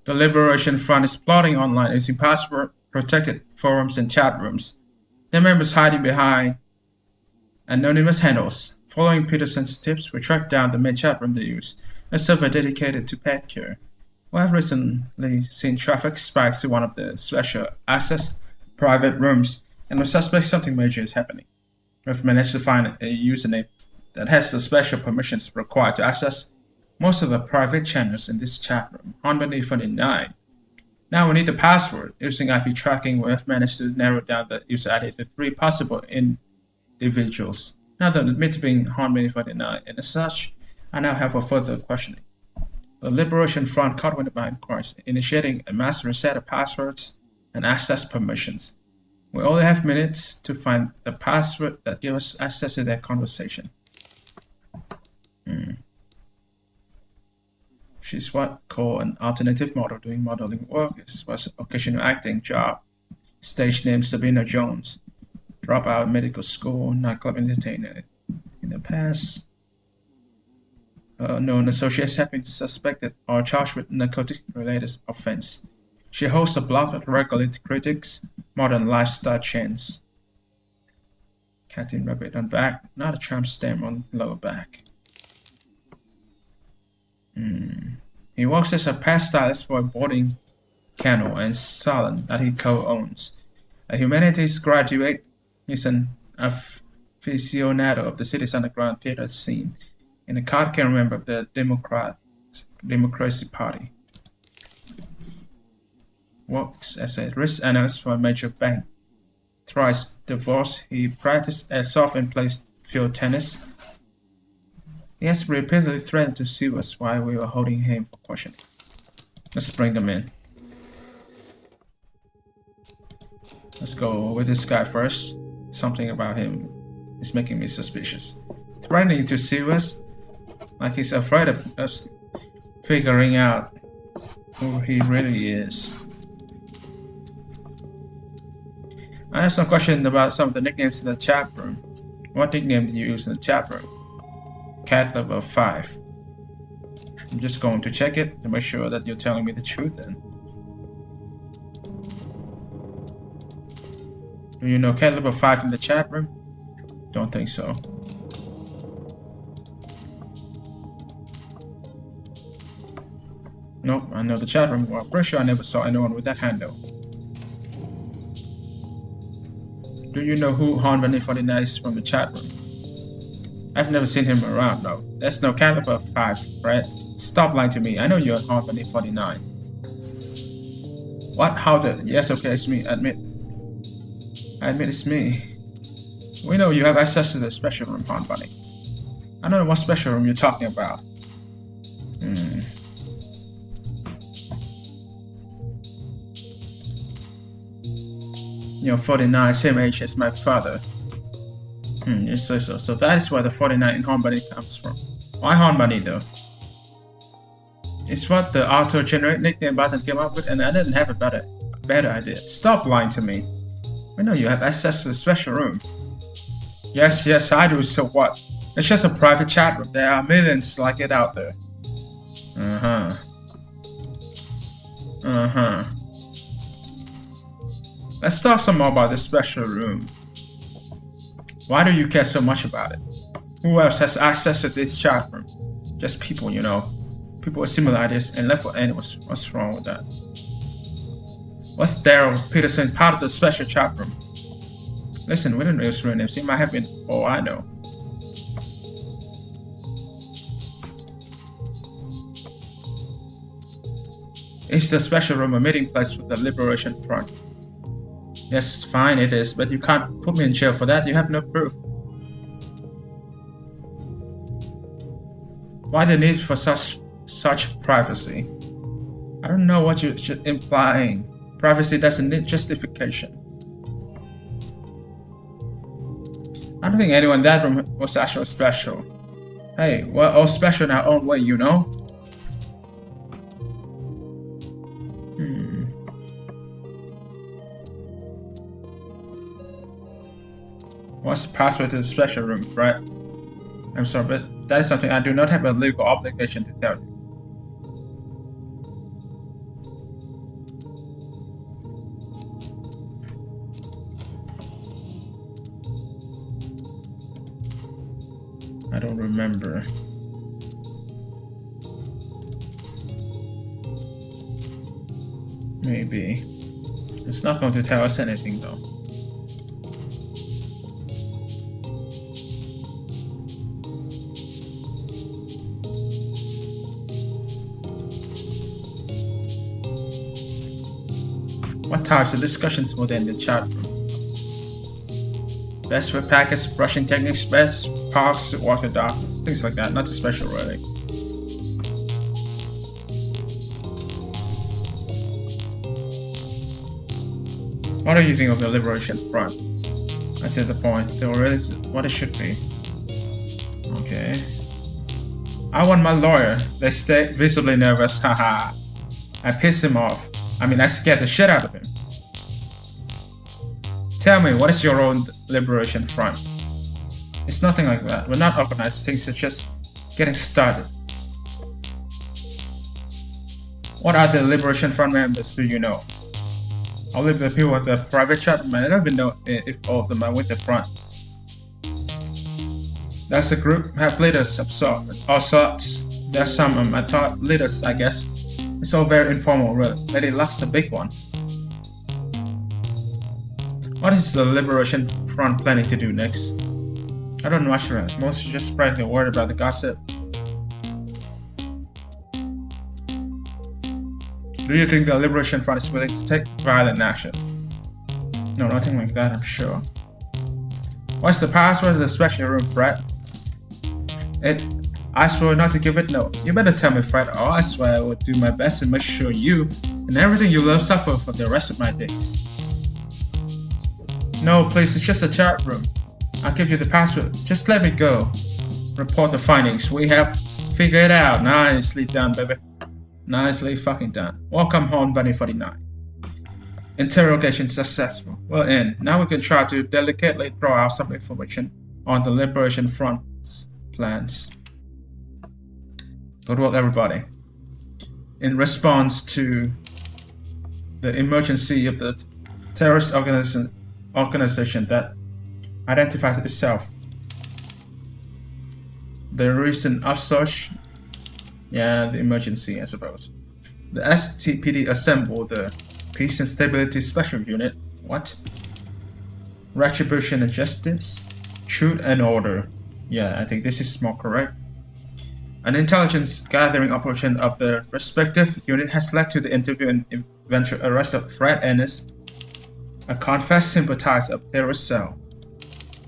The Liberation Front is plotting online using password-protected forums and chat rooms. Their members hiding behind anonymous handles. Following Peterson's tips, we tracked down the main chat room they use, a server dedicated to pet care. We have recently seen traffic spikes to one of the special access private rooms, and we suspect something major is happening. We've managed to find a username that has the special permissions required to access most of the private channels in this chat room, Honbany49. Now we need the password. Using IP tracking, we have managed to narrow down the user ID to 3 possible individuals. Now they admit to being Honbany49, and as such, I now have a further questioning. The Liberation Front caught wind of my inquiries, initiating a mass reset of passwords and access permissions. We only have minutes to find the password that gives us access to that conversation. She's what called an alternative model doing modeling work. This was occasional acting job. Stage name Sabina Jones. Dropout medical school, nightclub entertainer. In the past, known associates have been suspected or charged with narcotic-related offense. She hosts a blog that regularly critiques modern lifestyle trends. Catting rabbit on back, not a tramp stamp on lower back. He works as a pet stylist for a boarding kennel and salon that he co-owns. A humanities graduate, he's an aficionado of the city's underground theater scene and a card-carrying member of the Democracy Party. Works as a risk analyst for a major bank. Thrice divorced, he practiced airsoft and plays field tennis. He has repeatedly threatened to sue us while we were holding him for questioning. Let's bring them in. Let's go with this guy first. Something about him is making me suspicious. Threatening to sue us, like he's afraid of us figuring out who he really is. I have some questions about some of the nicknames in the chat room. What nickname did you use in the chat room? Cat level 5. I'm just going to check it to make sure that you're telling me the truth then. Do you know cat level 5 in the chat room? Don't think so. Nope, I know the chat room. Well, I'm pretty sure I never saw anyone with that handle. Do you know who Honbany49 is from the chat room? I've never seen him around, though. There's no caliber 5, right? Stop lying to me. I know you're Honbany49. What? How the? Yes, okay, it's me. I admit it's me. We know you have access to the special room, Honbany. I don't know what special room you're talking about. You're 49, same age as my father. You say so. So that is where the 49 in Honbany comes from. Why Honbany though? It's what the auto-generate nickname button came up with, and I didn't have a better idea. Stop lying to me. I know you have access to the special room. Yes, I do, so what? It's just a private chat room. There are millions like it out there. Let's talk some more about this special room. Why do you care so much about it? Who else has access to this chat room? Just people, you know. People with similar ideas and left for animals. What's wrong with that? What's Daryl Peterson part of the special chat room? Listen, we don't know his real names. He might have been all I know. Is the special room a meeting place with the Liberation Front? Yes, fine it is, but you can't put me in jail for that. You have no proof. Why the need for such privacy? I don't know what you're implying. Privacy doesn't need justification. I don't think anyone in that room was actually special. Hey, we're all special in our own way, you know? What's the password to the special room, right? I'm sorry, but that is something I do not have a legal obligation to tell you. I don't remember. Maybe. It's not going to tell us anything though. What types of discussions were there in the chat room? Best for packets, brushing techniques, best parks to walk the dog, things like that. Nothing special really. What do you think of the Liberation Front? I see the point. They really what it should be. Okay. I want my lawyer. They stay visibly nervous. Haha. I piss him off. I scared the shit out of him. Tell me, what is your own Liberation Front? It's nothing like that. We're not organized. Things are just getting started. What are the Liberation Front members do you know? I'll leave the people with the private chat. I don't even know if all of them are with the front. That's a group, have leaders of all sorts. There's some I thought leaders, I guess. It's all very informal, really. Lady Luck's a big one. What is the Liberation Front planning to do next? I don't know much about it. Mostly just spreading the word about the gossip. Do you think the Liberation Front is willing to take violent action? No, nothing like that, I'm sure. What's the password of the special room, Fred? I swear not to give it no. You better tell me, Fred, or I swear I will do my best to make sure you and everything you love suffer for the rest of my days. No, please, it's just a chat room. I'll give you the password. Just let me go. Report the findings. We have figured it out. Nicely done, baby. Nicely fucking done. Welcome home, Bunny 49. Interrogation successful. Well in. Now we can try to delicately throw out some information on the Liberation Front's plans. Good work, everybody. In response to the emergency of the terrorist organization that identifies itself, the recent upsurge, the emergency, I suppose. The STPD assembled the Peace and Stability Special Unit. What? Retribution and Justice? Truth and Order. Yeah, I think this is more correct. An intelligence gathering operation of the respective unit has led to the interview and eventual arrest of Fred Ennis, a confessed sympathizer of terrorist cell.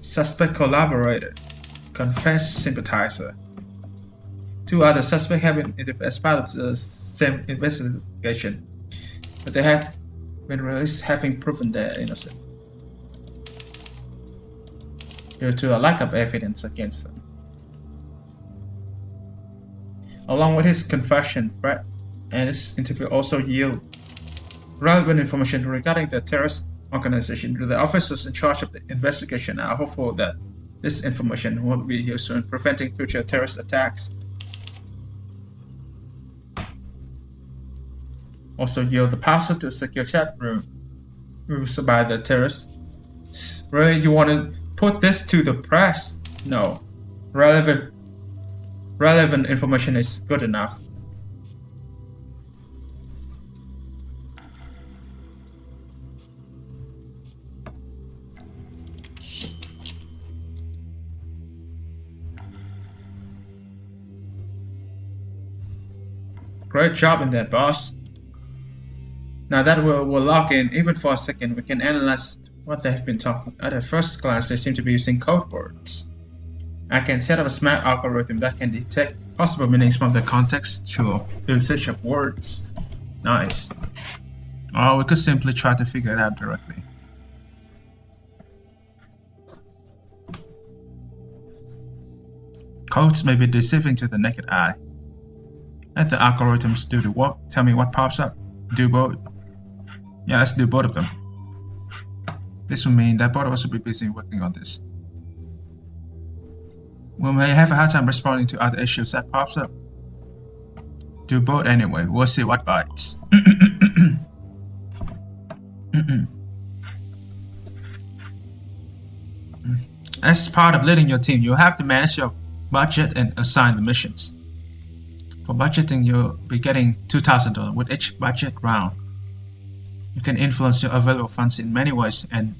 Suspect collaborator, confessed sympathizer. Two other suspects have been interviewed as part of the same investigation, but they have been released having proven their innocence due to a lack of evidence against them. Along with his confession, Fred and his interview also yield relevant information regarding the terrorist organization. The officers in charge of the investigation are hopeful that this information will be useful in preventing future terrorist attacks. Also yield the password to a secure chat room used by the terrorists. Really, you want to put this to the press? No. Relevant information is good enough. Great job in that, boss. Now that we'll log in, even for a second, we can analyze what they have been talking. At a first glance, they seem to be using code words. I can set up a smart algorithm that can detect possible meanings from the contextual usage of words. Nice. Or we could simply try to figure it out directly. Codes may be deceiving to the naked eye. Let the algorithms do the work. Tell me what pops up. Do both. Yeah, let's do both of them. This will mean that both of us will be busy working on this. We may have a hard time responding to other issues that pops up. Do both anyway. We'll see what bites. As part of leading your team, you have to manage your Budget and assign the missions. For budgeting, you'll be getting $2,000 with each budget round. You can influence your available funds in many ways, and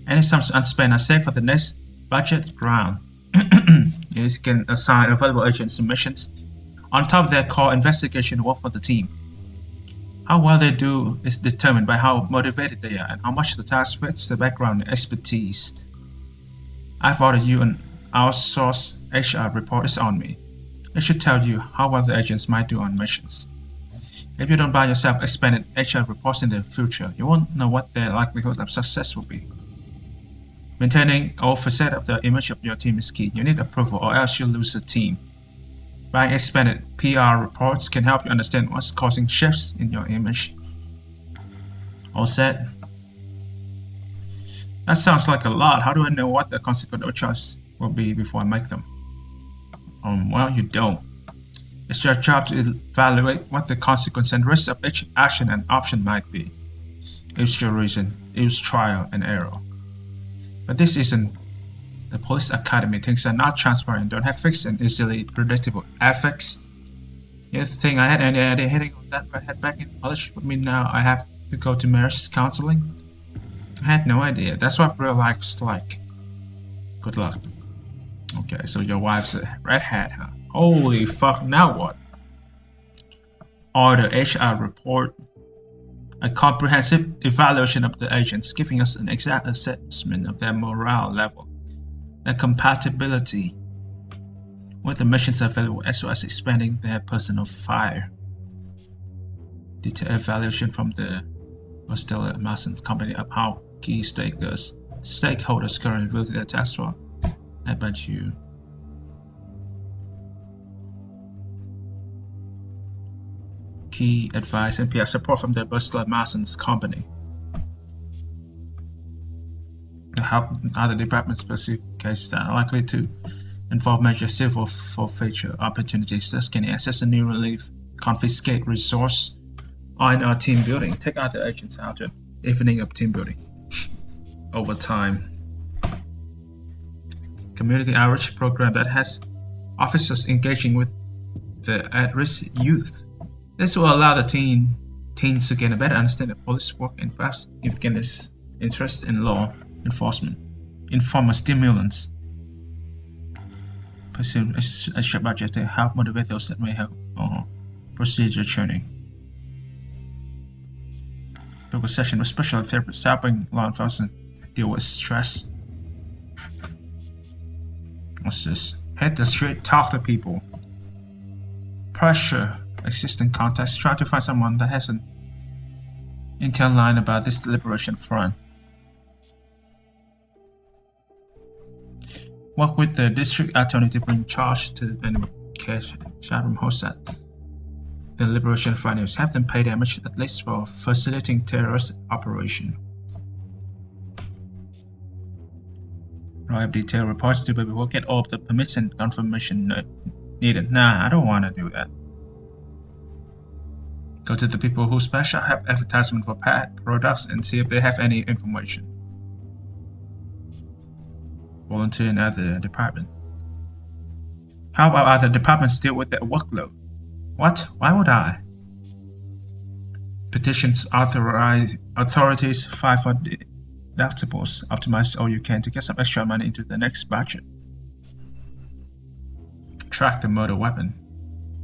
any sums unspent are saved for the next budget round. You can assign available agents and missions on top of their core investigation work for the team. How well they do is determined by how motivated they are and how much the task fits their background and expertise. I've ordered you an outsourced HR report is on me. It should tell you how well the agents might do on missions. If you don't buy yourself expanded HR reports in the future, you won't know what their likelihood of success will be. Maintaining all facets of the image of your team is key. You need approval or else you'll lose the team. Buying expanded PR reports can help you understand what's causing shifts in your image. All set? That sounds like a lot. How do I know what the consequence of choice will be before I make them? Well, you don't. It's your job to evaluate what the consequence and risk of each action and option might be. Use your reason, use trial and error. But this isn't the police academy. Things are not transparent, don't have fixed and easily predictable ethics. You think I had any idea hitting on that redhead back in college would mean now I have to go to marriage counseling? I had no idea. That's what real life's like. Good luck. Okay, so your wife's a redhead, huh? Holy fuck, now what? Order HR report. A comprehensive evaluation of the agents, giving us an exact assessment of their morale level, their compatibility with the missions available, as well as expanding their personal fire. Detailed evaluation from the Costello Mason company of how key stakeholders currently view their task force. I bet you. Key advice and PR support from the Bristol Mason's company. To help other departments pursue cases that are likely to involve major civil forfeiture opportunities, thus can access a new relief, confiscate resource, or in our team building. Take other agents out to evening of team building. Over time. Community outreach program that has officers engaging with the at-risk youth. This will allow the teens to gain a better understanding of police work and perhaps gain interest in law enforcement. Informal stimulants. Pursue extra budget to help motivate those that may have procedure training. Book a session with special therapists helping law enforcement deal with stress. What's this? Hit the street, talk to people. Pressure existing contacts, try to find someone that has an intel line about this liberation front. Work with the district attorney to bring charge to the chatroom host at the liberation front news. Have them pay damage at least for facilitating terrorist operation. Write detailed reports to baby. We'll get all of the permits and confirmation needed. Nah, I don't want to do that. Go to the people who special have advertisement for pet products and see if they have any information. Volunteer in other department. How about other departments deal with their workload? What? Why would I? Petitions authorities file for deductibles. Optimize all you can to get some extra money into the next budget. Track the murder weapon.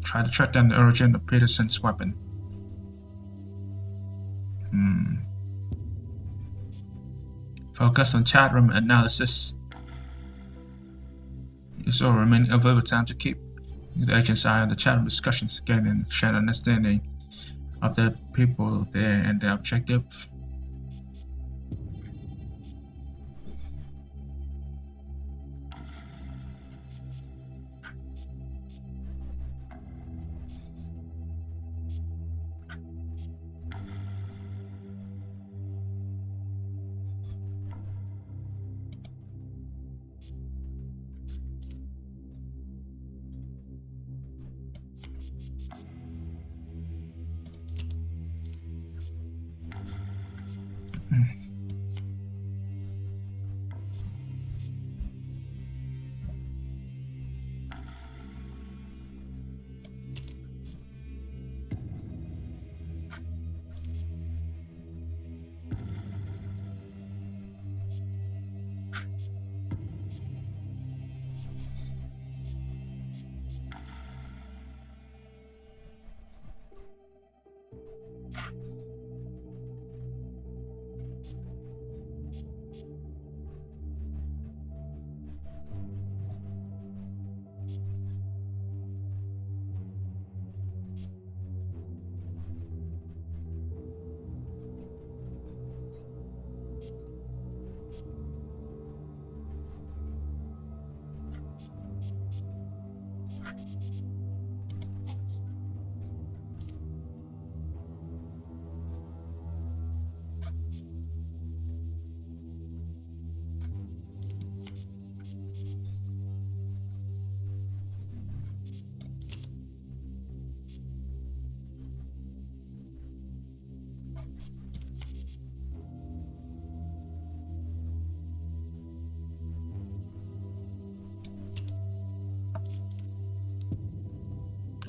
Try to track down the origin of Peterson's weapon. Focus on chat room analysis. Use all remaining available time to keep the agent's eye on the chat room discussions, gain and share understanding of the people there and their objective.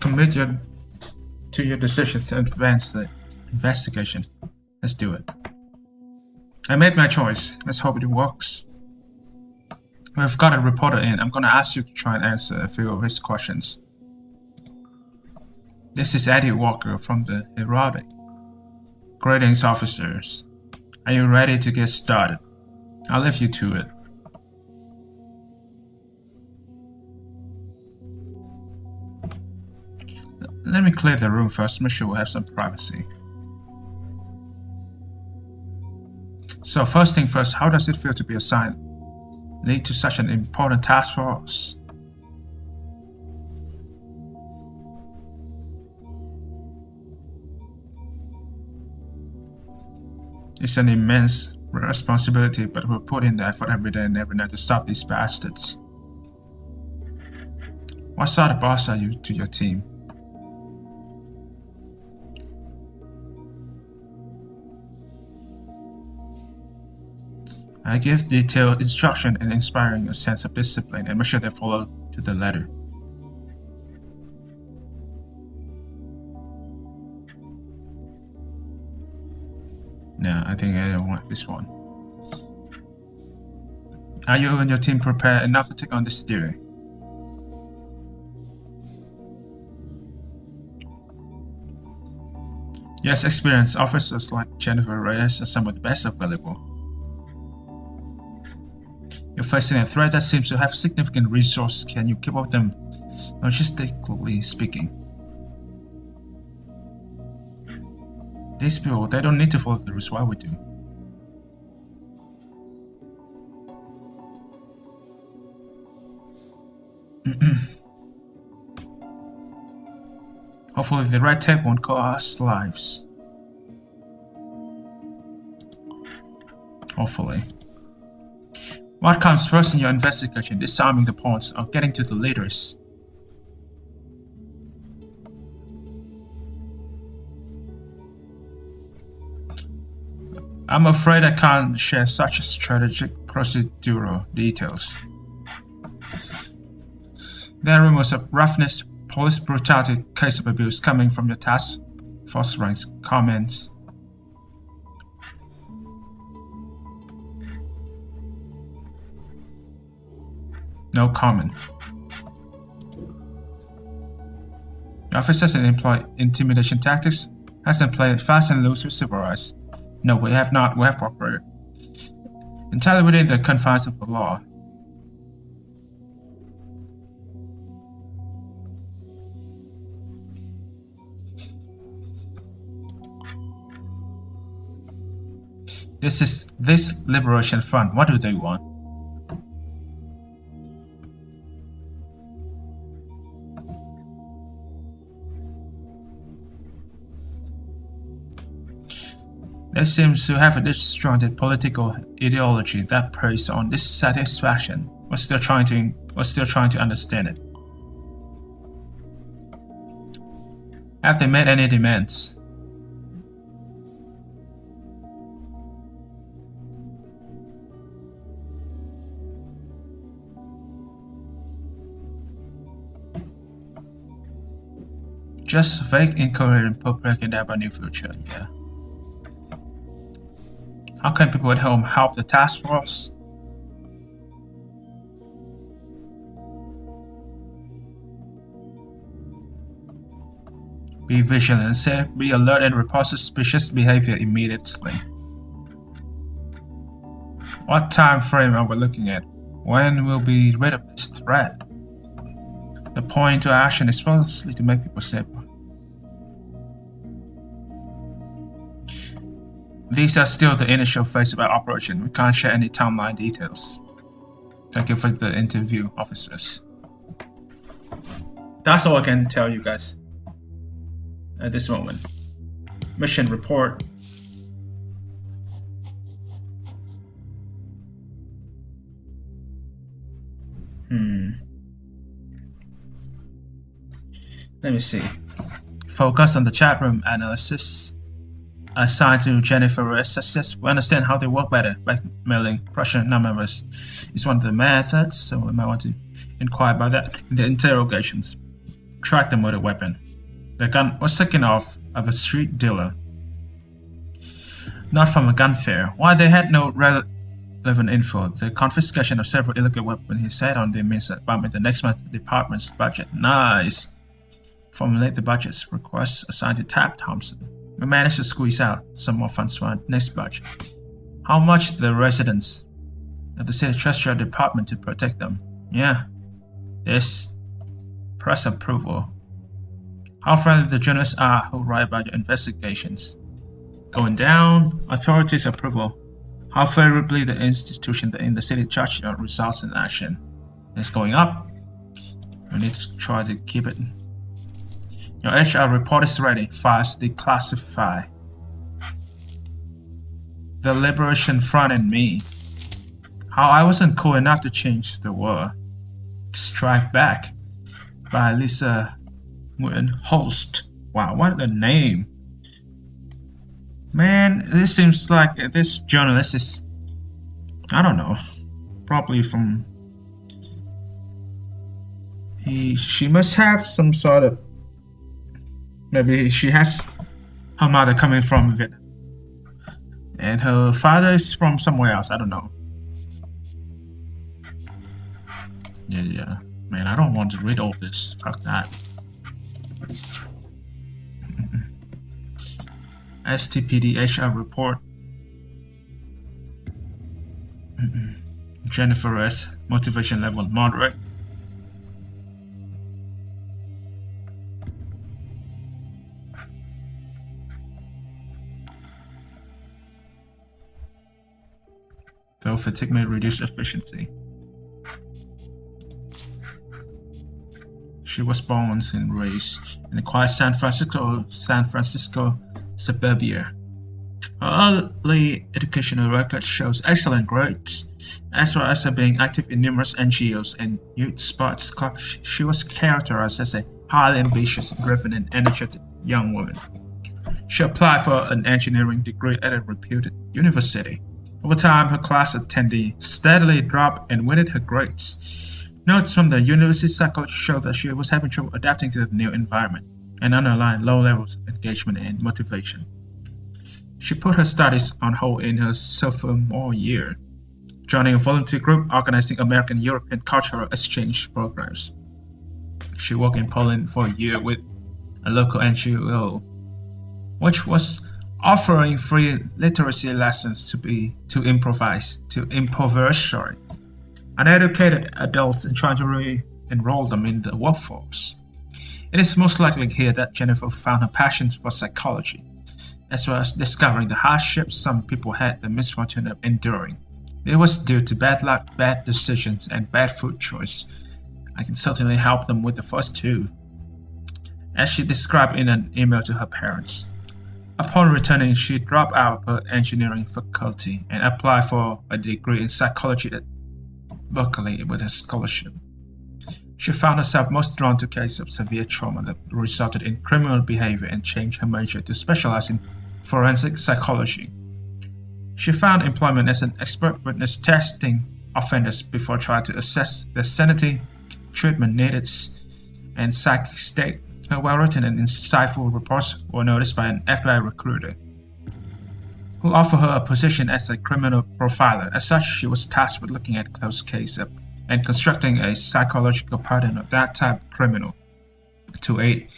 Commit to your decisions and advance the investigation. Let's do it. I made my choice. Let's hope it works. We've got a reporter in. I'm gonna ask you to try and answer a few of his questions. This is Eddie Walker from the Heraldic. Greetings, officers. Are you ready to get started? I'll leave you to it. Let me clear the room first, make sure we have some privacy. So first thing first, how does it feel to be assigned lead to such an important task force? It's an immense responsibility, but we'll put in the effort every day and every night to stop these bastards. What sort of boss are you to your team? I give detailed instruction and inspiring a sense of discipline and make sure they follow to the letter. No, I think I don't want this one. Are you and your team prepared enough to take on this duty? Yes, experienced officers like Jennifer Reyes are some of the best available. You're facing a threat that seems to have significant resources. Can you keep up with them, logistically speaking? These people, they don't need to follow the rules. Why we do? Hopefully the red tape won't cost lives. Hopefully. What comes first in your investigation? Disarming the pawns or getting to the leaders? I'm afraid I can't share such strategic procedural details. There are rumors of roughness, police brutality, case of abuse coming from your task force ranks. Comments. No comment. Officers and employ intimidation tactics hasn't played fast and loose with civil rights. No, we have not. We have cooperated. Entirely within the confines of the law. This Liberation Front. What do they want? They seem to have a disjointed political ideology that preys on dissatisfaction. We're still trying to understand it. Have they made any demands? Just vague, incoherent propaganda about new future, yeah. How can people at home help the task force? Be vigilant and safe. Be alert and report suspicious behavior immediately. What time frame are we looking at? When we'll be rid of this threat? The point to action is mostly to make people safer. These are still the initial phase of our operation. We can't share any timeline details. Thank you for the interview, officers. That's all I can tell you guys at this moment. Mission report. Let me see. Focus on the chat room analysis assigned to Jennifer S. We understand how they work better. Blackmailing Russian non-members is one of the methods, so we might want to inquire about that. The interrogations. Track them with a weapon. The gun was taken off of a street dealer, not from a gun fair. While they had no relevant info, the confiscation of several illegal weapons he said on the means that bump in the next month's department's budget. Nice. Formulate the budget's requests assigned to Tab Thompson. We managed to squeeze out some more funds for our next budget. How much the residents of the city trust your department to protect them? Yeah. This. Press approval. How friendly the journalists are who write about your investigations. Going down. Authorities' approval. How favorably the institution in the city judge your results in action. It's going up. We need to try to keep it. Your HR report is ready. Files declassify. The Liberation Front and me. How I wasn't cool enough to change the world. Strike Back by Lisa Nguyen Holst. Wow, what a name. Man, this seems like this journalist is, I don't know, probably from, she must have some sort of, maybe she has her mother coming from Vietnam and her father is from somewhere else. I don't know. Yeah. Man, I don't want to read all this. Fuck that. STPD HR report. Jennifer S. Motivation level moderate. Though fatigue may reduce efficiency. She was born and raised in the quiet San Francisco suburbia. Her early educational record shows excellent grades, as well as her being active in numerous NGOs and youth sports clubs. She was characterized as a highly ambitious, driven, and energetic young woman. She applied for an engineering degree at a reputed university. Over time, her class attendee steadily dropped and weighted her grades. Notes from the university psychologist showed that she was having trouble adapting to the new environment and underlying low levels of engagement and motivation. She put her studies on hold in her sophomore year, joining a volunteer group organizing American-European cultural exchange programs. She worked in Poland for a year with a local NGO, which was offering free literacy lessons to impoverish uneducated adults and trying to re-enroll them in the workforce. It is most likely here that Jennifer found her passion for psychology, as well as discovering the hardships some people had the misfortune of enduring. It was due to bad luck, bad decisions, and bad food choice. I can certainly help them with the first two, as she described in an email to her parents. Upon returning, she dropped out of her engineering faculty and applied for a degree in psychology at Berkeley with a scholarship. She found herself most drawn to cases of severe trauma that resulted in criminal behavior and changed her major to specialize in forensic psychology. She found employment as an expert witness testing offenders before trying to assess their sanity, treatment needs, and psychic state. Her well-written and insightful reports were noticed by an FBI recruiter, who offered her a position as a criminal profiler. As such, she was tasked with looking at close cases and constructing a psychological pattern of that type of criminal to aid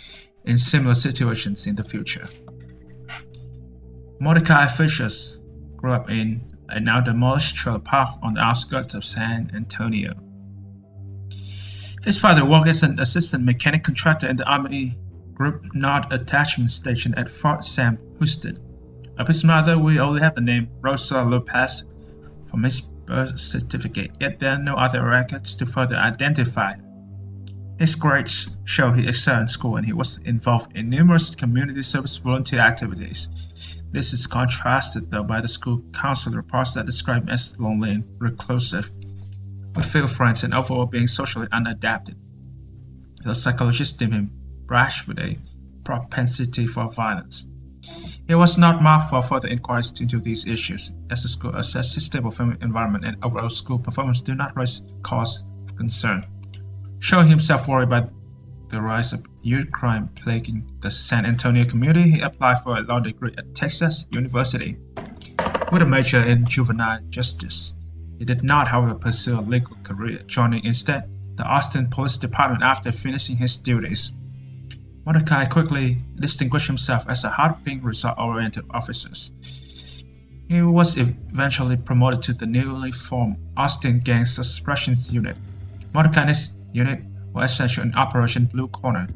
in similar situations in the future. Mordecai Fishers grew up in a now demolished trailer park on the outskirts of San Antonio. His father worked as an assistant mechanic contractor in the Army Group Nord Attachment Station at Fort Sam Houston. Of his mother, we only have the name Rosa Lopez from his birth certificate, yet there are no other records to further identify her. His grades show he excelled in school and he was involved in numerous community service volunteer activities. This is contrasted, though, by the school counselor reports that describe him as lonely and reclusive, with few friends and overall being socially unadapted. The psychologist deemed him brash with a propensity for violence. He was not marked for further inquiries into these issues, as the school assessed his stable family environment and overall school performance do not raise cause of concern. Showing himself worried by the rise of youth crime plaguing the San Antonio community, he applied for a law degree at Texas University with a major in juvenile justice. He did not, however, pursue a legal career, joining instead the Austin Police Department after finishing his duties. Mordecai quickly distinguished himself as a hardworking, result-oriented officer. He was eventually promoted to the newly formed Austin Gang Suppressions Unit. Mordecai and his unit were essential in Operation Blue Corner,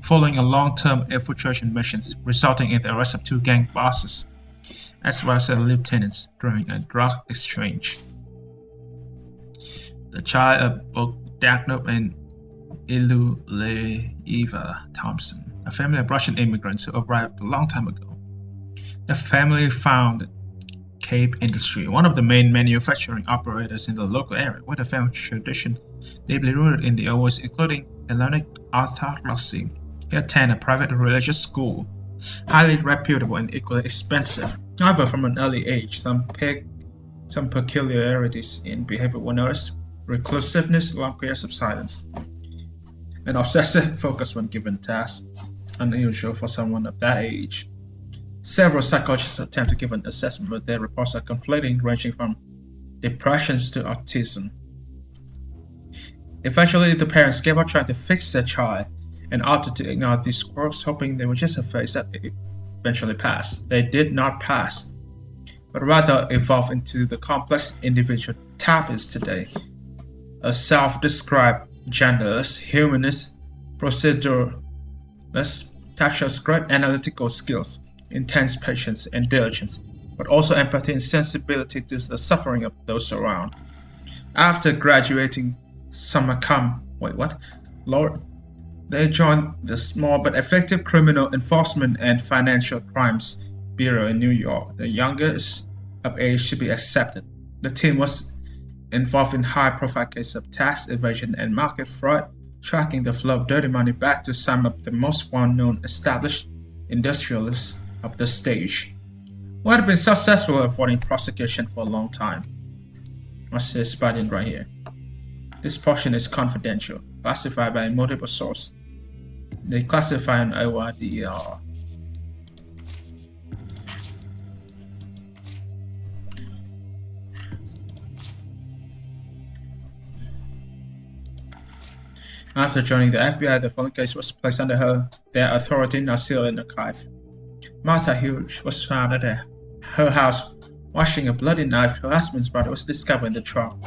following a long-term infiltration mission resulting in the arrest of two gang bosses, as well as lieutenants during a drug exchange. The child of both Dagnop and Iluleiva Thompson, a family of Russian immigrants who arrived a long time ago. The family founded Cape Industry, one of the main manufacturing operators in the local area, with a family tradition deeply rooted in the Old, including Hellenic Orthodoxy. He attended a private religious school, highly reputable and equally expensive. However, from an early age, some peculiarities in behavior were noticed: reclusiveness, long periods of silence, an obsessive focus when given tasks, unusual for someone of that age. Several psychologists attempt to give an assessment, but their reports are conflicting, ranging from depressions to autism. Eventually, the parents gave up trying to fix their child and opted to ignore these quirks, hoping they would just a phase that eventually passed. They did not pass, but rather evolved into the complex individual Tap is today. A self-described genderless, humanist, proceduralist, Tap shows great analytical skills, intense patience and diligence, but also empathy and sensibility to the suffering of those around. After graduating summa cum, Lord, they joined the small but effective Criminal Enforcement and Financial Crimes Bureau in New York, the youngest of age to be accepted. The team was involved in high-profile cases of tax evasion and market fraud, tracking the flow of dirty money back to some of the most well-known established industrialists of the stage, who had been successful at avoiding prosecution for a long time. What's this button right here? This portion is confidential, classified by multiple sources. They classify an OIDR. After joining the FBI, the following case was placed under their authority, now sealed in archive. Martha Hughes was found at her house washing a bloody knife. Her husband's brother was discovered in the trunk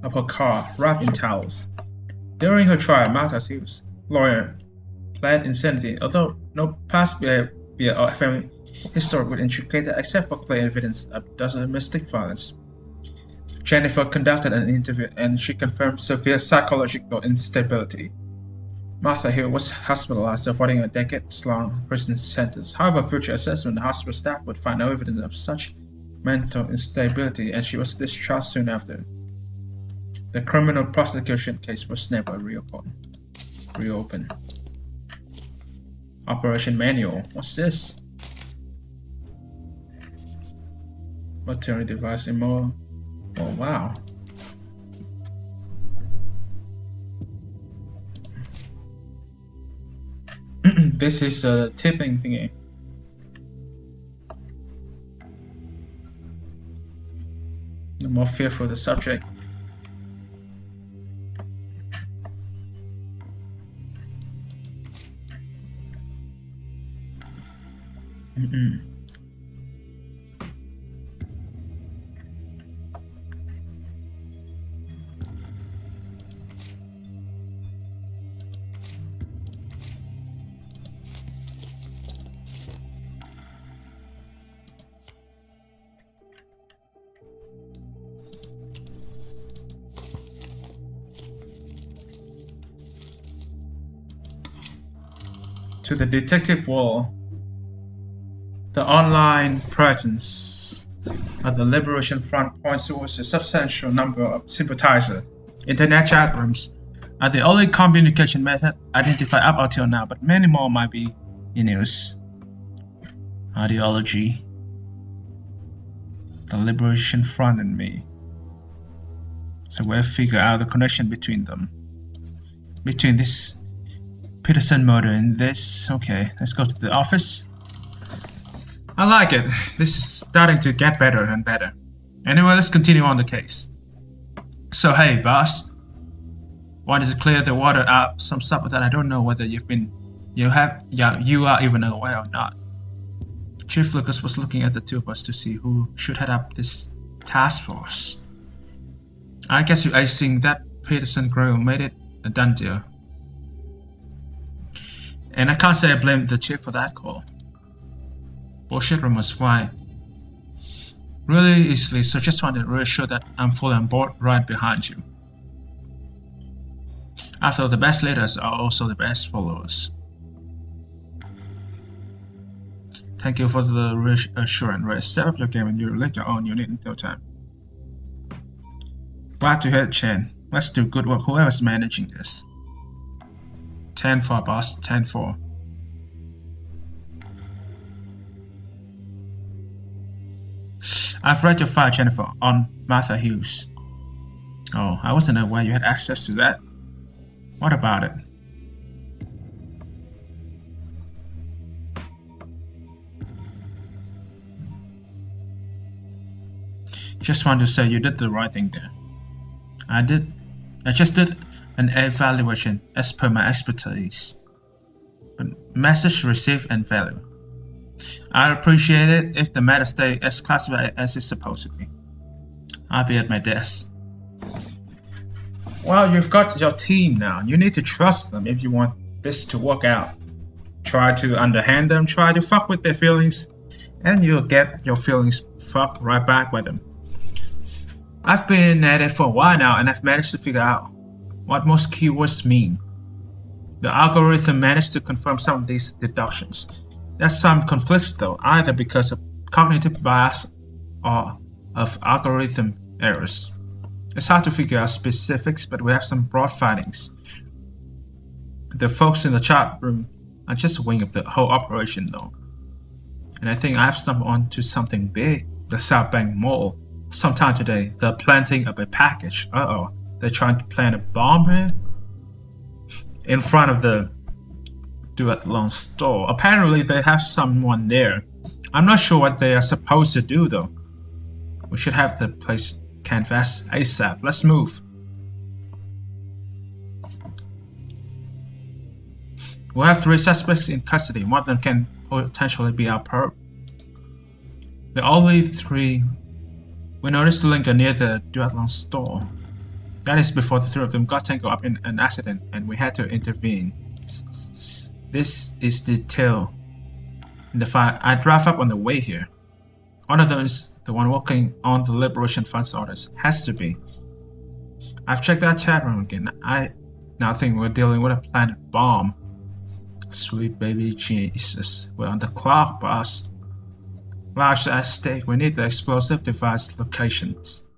of her car, wrapped in towels. During her trial, Martha Hughes' lawyer pled insanity, although no past behavior or family history would indicate that except for clear evidence of domestic violence. Jennifer conducted an interview and she confirmed severe psychological instability. Martha Hill was hospitalized, avoiding a decades-long prison sentence. However, future assessment, the hospital staff would find no evidence of such mental instability, and she was discharged soon after. The criminal prosecution case was never reopened. Operation Manual. What's this? Maternity device Memo. Oh wow. This is a tipping thingy. The more fearful the subject. To the detective world, the online presence of the Liberation Front points towards a substantial number of sympathizers. Internet chat rooms are the only communication method identified up until now, but many more might be in use. Ideology, the Liberation Front and me. So we'll figure out the connection between them. Between this Peterson murder and this. Okay, let's go to the office. I like it. This is starting to get better and better. Anyway, let's continue on the case. So hey, boss. Wanted to clear the water out some stuff that I don't know whether you are even aware or not. Chief Lucas was looking at the two of us to see who should head up this task force. I guess you acing that Peterson grill made it a done deal. And I can't say I blame the chief for that call. Bullshit rumors fly really easily, so just wanted to reassure that I'm fully on board right behind you. After all, the best leaders are also the best followers. Thank you for the reassurance, Ray. Step up your game and you let your own unit in no time. Glad to hear it, Chen. Let's do good work, whoever's managing this. 10-4, boss. 10-4. I've read your file, Jennifer, on Martha Hughes. Oh, I wasn't aware you had access to that. What about it? Just want to say you did the right thing there. I just did an evaluation as per my expertise. But message received and value. I'd appreciate it if the matter stayed as classified as it's supposed to be. I'll be at my desk. Well, you've got your team now. You need to trust them if you want this to work out. Try to underhand them, try to fuck with their feelings, and you'll get your feelings fucked right back with them. I've been at it for a while now, and I've managed to figure out what most keywords mean. The algorithm managed to confirm some of these deductions. There's some conflicts though, either because of cognitive bias or of algorithm errors. It's hard to figure out specifics, but we have some broad findings. The folks in the chat room are just a wing of the whole operation though. And I think I've stumbled onto something big. The South Bank Mall. Sometime today, they're planting up a package. Uh-oh. They're trying to plant a bomb here? In front of the Duathlon store. Apparently they have someone there. I'm not sure what they are supposed to do though. We should have the place canvassed ASAP. Let's move. We have 3 suspects in custody. One of them can potentially be our perp. The only 3 we noticed to linger near the Duathlon store. That is before the 3 of them got tangled up in an accident and we had to intervene. This is detailed in the file I draft up on the way here. One of them is the one working on the Liberation Fund's orders. Has to be. I've checked that chat room again. I now think we're dealing with a planted bomb. Sweet baby Jesus. We're on the clock, boss. Large at stake. We need the explosive device locations.